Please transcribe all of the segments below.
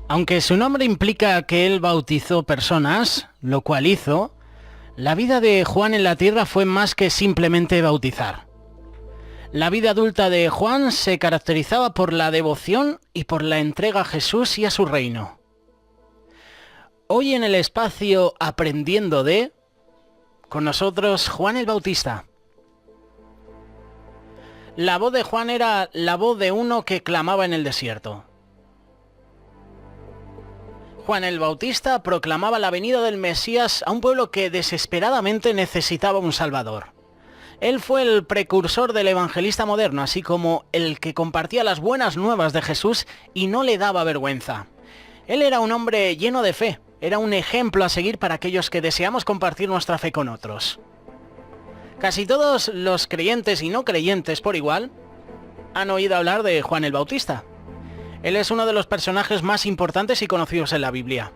Aunque su nombre implica que él bautizó personas, lo cual hizo, la vida de Juan en la tierra fue más que simplemente bautizar. La vida adulta de Juan se caracterizaba por la devoción y por la entrega a Jesús y a su reino. Hoy en el espacio Aprendiendo de, con nosotros Juan el Bautista. La voz de Juan era la voz de uno que clamaba en el desierto. Juan el Bautista proclamaba la venida del Mesías a un pueblo que desesperadamente necesitaba un Salvador. Él fue el precursor del evangelista moderno, así como el que compartía las buenas nuevas de Jesús y no le daba vergüenza. Él era un hombre lleno de fe, era un ejemplo a seguir para aquellos que deseamos compartir nuestra fe con otros. Casi todos los creyentes y no creyentes por igual han oído hablar de Juan el Bautista. Él es uno de los personajes más importantes y conocidos en la Biblia.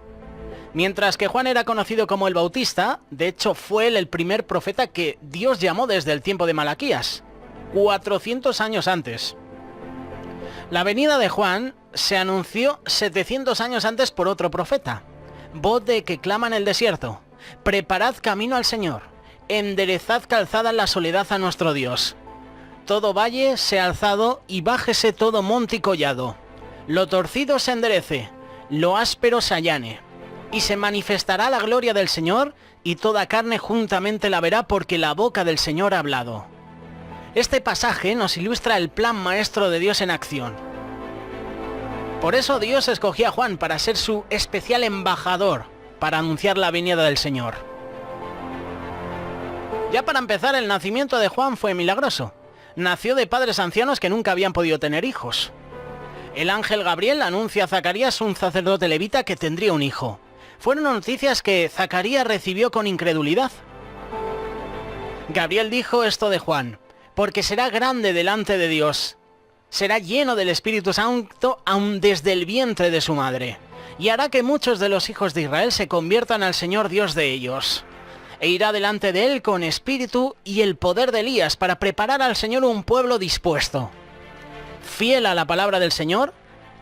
Mientras que Juan era conocido como el Bautista, de hecho fue él el primer profeta que Dios llamó desde el tiempo de Malaquías, 400 años antes. La venida de Juan se anunció 700 años antes por otro profeta. Voz de que clama en el desierto: preparad camino al Señor, enderezad calzada en la soledad a nuestro Dios. Todo valle sea alzado y bájese todo monte y collado. Lo torcido se enderece, lo áspero se allane. Y se manifestará la gloria del Señor, y toda carne juntamente la verá, porque la boca del Señor ha hablado. Este pasaje nos ilustra el plan maestro de Dios en acción. Por eso Dios escogió a Juan para ser su especial embajador, para anunciar la venida del Señor. Ya para empezar, el nacimiento de Juan fue milagroso. Nació de padres ancianos que nunca habían podido tener hijos. El ángel Gabriel anuncia a Zacarías, un sacerdote levita, que tendría un hijo. Fueron noticias que Zacarías recibió con incredulidad. Gabriel dijo esto de Juan: porque será grande delante de Dios, será lleno del Espíritu Santo aun desde el vientre de su madre, y hará que muchos de los hijos de Israel se conviertan al Señor Dios de ellos. E irá delante de él con espíritu y el poder de Elías, para preparar al Señor un pueblo dispuesto. Fiel a la palabra del Señor,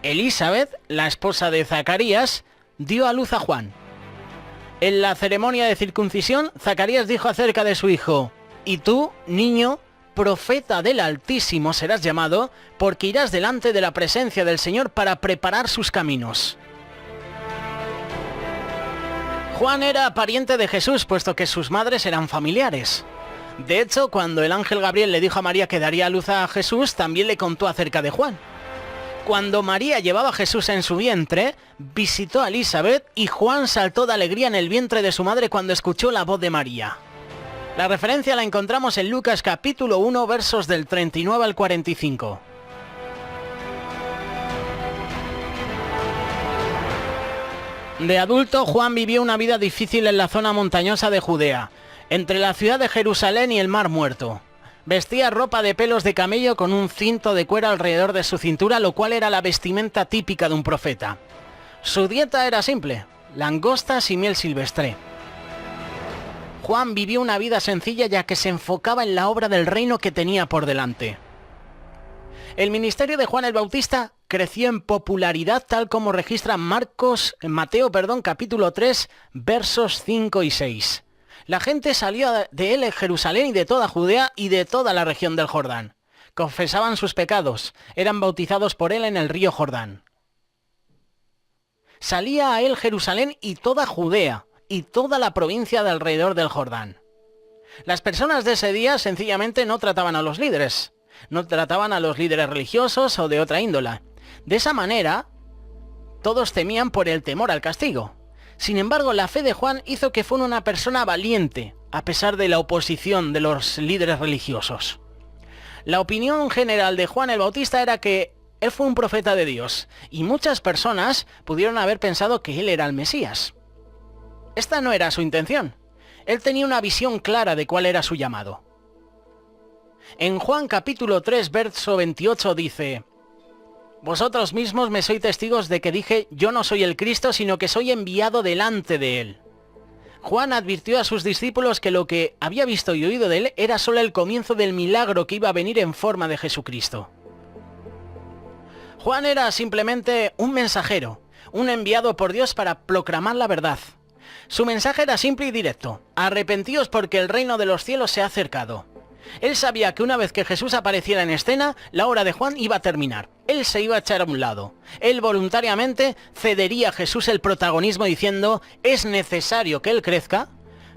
Elisabet, la esposa de Zacarías, dio a luz a Juan. En la ceremonia de circuncisión, Zacarías dijo acerca de su hijo: y tú, niño, profeta del Altísimo serás llamado, porque irás delante de la presencia del Señor para preparar sus caminos. Juan era pariente de Jesús, puesto que sus madres eran familiares. De hecho, cuando el ángel Gabriel le dijo a María que daría a luz a Jesús, también le contó acerca de Juan. Cuando María llevaba a Jesús en su vientre, visitó a Elisabet, y Juan saltó de alegría en el vientre de su madre cuando escuchó la voz de María. La referencia la encontramos en Lucas capítulo 1, versos del 39 al 45. De adulto, Juan vivió una vida difícil en la zona montañosa de Judea, entre la ciudad de Jerusalén y el Mar Muerto. Vestía ropa de pelos de camello con un cinto de cuero alrededor de su cintura, lo cual era la vestimenta típica de un profeta. Su dieta era simple: langostas y miel silvestre. Juan vivió una vida sencilla, ya que se enfocaba en la obra del reino que tenía por delante. El ministerio de Juan el Bautista creció en popularidad, tal como registra Mateo capítulo 3, versos 5 y 6. La gente salió de él en Jerusalén y de toda Judea y de toda la región del Jordán. Confesaban sus pecados, eran bautizados por él en el río Jordán. Salía a él Jerusalén y toda Judea y toda la provincia de alrededor del Jordán. Las personas de ese día sencillamente no trataban a los líderes. No trataban a los líderes religiosos o de otra índole. De esa manera, todos temían por el temor al castigo. Sin embargo, la fe de Juan hizo que fuera una persona valiente, a pesar de la oposición de los líderes religiosos. La opinión general de Juan el Bautista era que él fue un profeta de Dios, y muchas personas pudieron haber pensado que él era el Mesías. Esta no era su intención. Él tenía una visión clara de cuál era su llamado. En Juan capítulo 3, verso 28 dice: vosotros mismos me sois testigos de que dije, yo no soy el Cristo, sino que soy enviado delante de él. Juan advirtió a sus discípulos que lo que había visto y oído de él era solo el comienzo del milagro que iba a venir en forma de Jesucristo. Juan era simplemente un mensajero, un enviado por Dios para proclamar la verdad. Su mensaje era simple y directo: arrepentíos porque el reino de los cielos se ha acercado. Él sabía que una vez que Jesús apareciera en escena, la obra de Juan iba a terminar. Él se iba a echar a un lado. Él voluntariamente cedería a Jesús el protagonismo diciendo: es necesario que él crezca,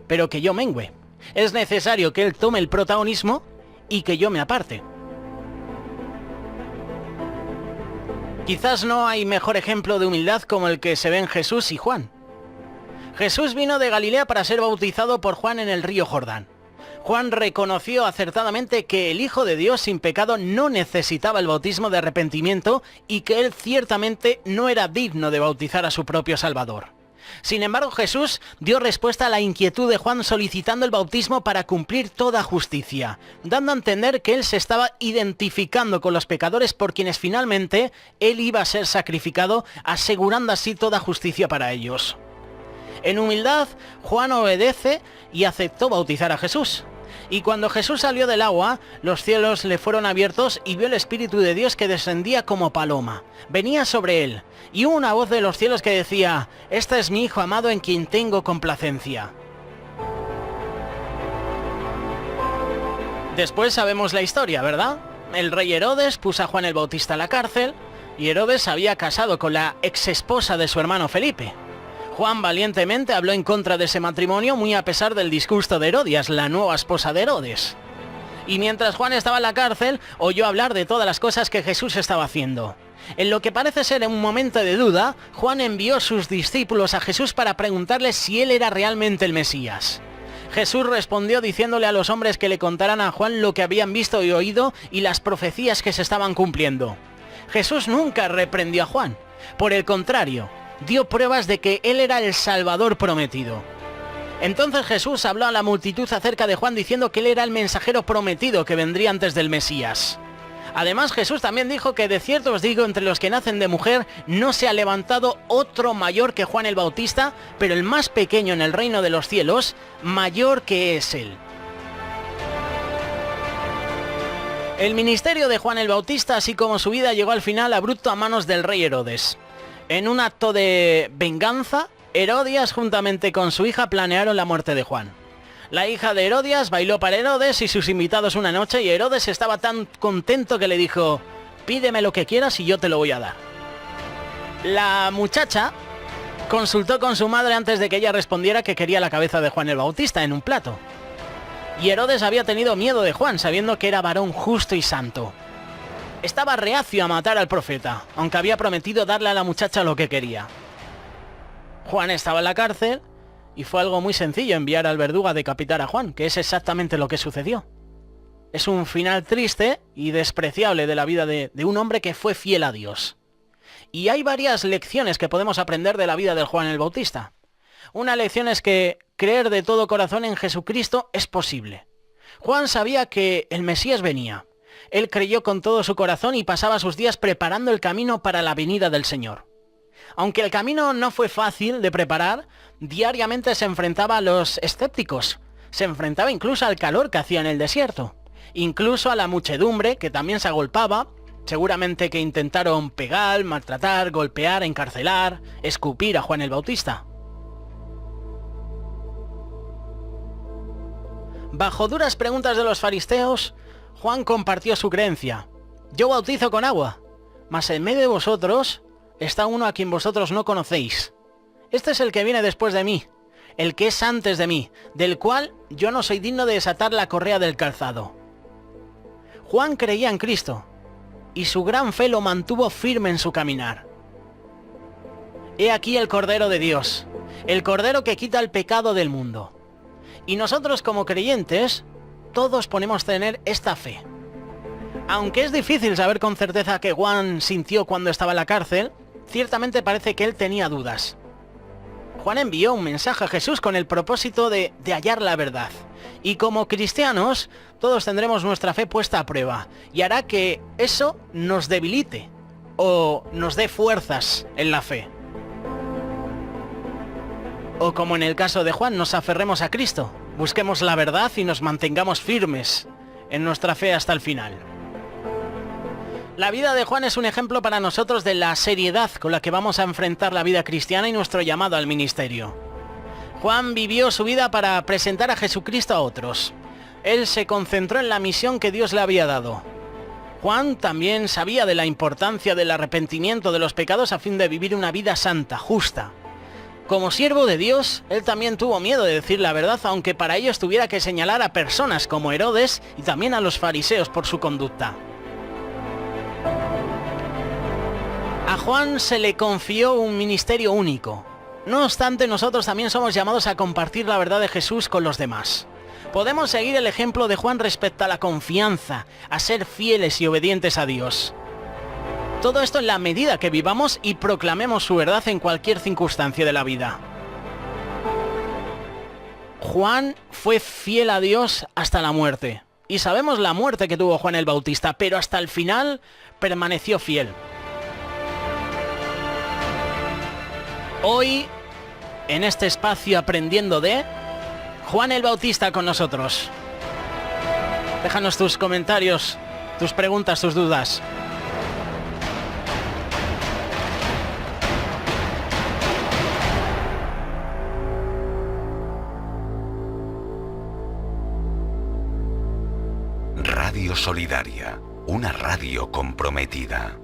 pero que yo mengüe. Es necesario que él tome el protagonismo y que yo me aparte. Quizás no hay mejor ejemplo de humildad como el que se ve en Jesús y Juan. Jesús vino de Galilea para ser bautizado por Juan en el río Jordán. Juan reconoció acertadamente que el Hijo de Dios sin pecado no necesitaba el bautismo de arrepentimiento y que él ciertamente no era digno de bautizar a su propio Salvador. Sin embargo, Jesús dio respuesta a la inquietud de Juan solicitando el bautismo para cumplir toda justicia, dando a entender que él se estaba identificando con los pecadores por quienes finalmente él iba a ser sacrificado, asegurando así toda justicia para ellos. En humildad, Juan obedece y aceptó bautizar a Jesús. Y cuando Jesús salió del agua, los cielos le fueron abiertos y vio el Espíritu de Dios que descendía como paloma. Venía sobre él, y hubo una voz de los cielos que decía: este es mi Hijo amado en quien tengo complacencia. Después sabemos la historia, ¿verdad? El rey Herodes puso a Juan el Bautista en la cárcel, y Herodes se había casado con la ex esposa de su hermano Felipe. Juan valientemente habló en contra de ese matrimonio, muy a pesar del disgusto de Herodias, la nueva esposa de Herodes. Y mientras Juan estaba en la cárcel, oyó hablar de todas las cosas que Jesús estaba haciendo. En lo que parece ser un momento de duda, Juan envió a sus discípulos a Jesús para preguntarle si él era realmente el Mesías. Jesús respondió diciéndole a los hombres que le contaran a Juan lo que habían visto y oído y las profecías que se estaban cumpliendo. Jesús nunca reprendió a Juan. Por el contrario, dio pruebas de que él era el Salvador prometido. Entonces Jesús habló a la multitud acerca de Juan diciendo que él era el mensajero prometido que vendría antes del Mesías. Además, Jesús también dijo que de cierto os digo, entre los que nacen de mujer no se ha levantado otro mayor que Juan el Bautista, pero el más pequeño en el reino de los cielos, mayor que es él. El ministerio de Juan el Bautista, así como su vida, llegó al final abrupto a manos del rey Herodes. En un acto de venganza, Herodias juntamente con su hija planearon la muerte de Juan. La hija de Herodias bailó para Herodes y sus invitados una noche, y Herodes estaba tan contento que le dijo: pídeme lo que quieras y yo te lo voy a dar. La muchacha consultó con su madre antes de que ella respondiera que quería la cabeza de Juan el Bautista en un plato. Y Herodes había tenido miedo de Juan, sabiendo que era varón justo y santo. Estaba reacio a matar al profeta, aunque había prometido darle a la muchacha lo que quería. Juan estaba en la cárcel y fue algo muy sencillo enviar al verdugo a decapitar a Juan, que es exactamente lo que sucedió. Es un final triste y despreciable de la vida de un hombre que fue fiel a Dios. Y hay varias lecciones que podemos aprender de la vida de Juan el Bautista. Una lección es que creer de todo corazón en Jesucristo es posible. Juan sabía que el Mesías venía. Él creyó con todo su corazón y pasaba sus días preparando el camino para la venida del Señor. Aunque el camino no fue fácil de preparar, diariamente se enfrentaba a los escépticos. Se enfrentaba incluso al calor que hacía en el desierto. Incluso a la muchedumbre, que también se agolpaba. Seguramente que intentaron pegar, maltratar, golpear, encarcelar, escupir a Juan el Bautista. Bajo duras preguntas de los fariseos, Juan compartió su creencia. Yo bautizo con agua, mas en medio de vosotros está uno a quien vosotros no conocéis. Este es el que viene después de mí, el que es antes de mí, del cual yo no soy digno de desatar la correa del calzado. Juan creía en Cristo, y su gran fe lo mantuvo firme en su caminar. He aquí el Cordero de Dios, el Cordero que quita el pecado del mundo. Y nosotros como creyentes, todos podemos tener esta fe. Aunque es difícil saber con certeza qué Juan sintió cuando estaba en la cárcel, ciertamente parece que él tenía dudas. Juan envió un mensaje a Jesús con el propósito de hallar la verdad. Y como cristianos, todos tendremos nuestra fe puesta a prueba, y hará que eso nos debilite o nos dé fuerzas en la fe. O como en el caso de Juan, nos aferremos a Cristo, busquemos la verdad y nos mantengamos firmes en nuestra fe hasta el final. La vida de Juan es un ejemplo para nosotros de la seriedad con la que vamos a enfrentar la vida cristiana y nuestro llamado al ministerio. Juan vivió su vida para presentar a Jesucristo a otros. Él se concentró en la misión que Dios le había dado. Juan también sabía de la importancia del arrepentimiento de los pecados a fin de vivir una vida santa, justa. Como siervo de Dios, él también tuvo miedo de decir la verdad, aunque para ello tuviera que señalar a personas como Herodes y también a los fariseos por su conducta. A Juan se le confió un ministerio único. No obstante, nosotros también somos llamados a compartir la verdad de Jesús con los demás. Podemos seguir el ejemplo de Juan respecto a la confianza, a ser fieles y obedientes a Dios. Todo esto en la medida que vivamos y proclamemos su verdad en cualquier circunstancia de la vida. Juan fue fiel a Dios hasta la muerte. Y sabemos la muerte que tuvo Juan el Bautista, pero hasta el final permaneció fiel. Hoy, en este espacio Aprendiendo de Juan el Bautista con nosotros. Déjanos tus comentarios, tus preguntas, tus dudas. Radio Solidaria, una radio comprometida.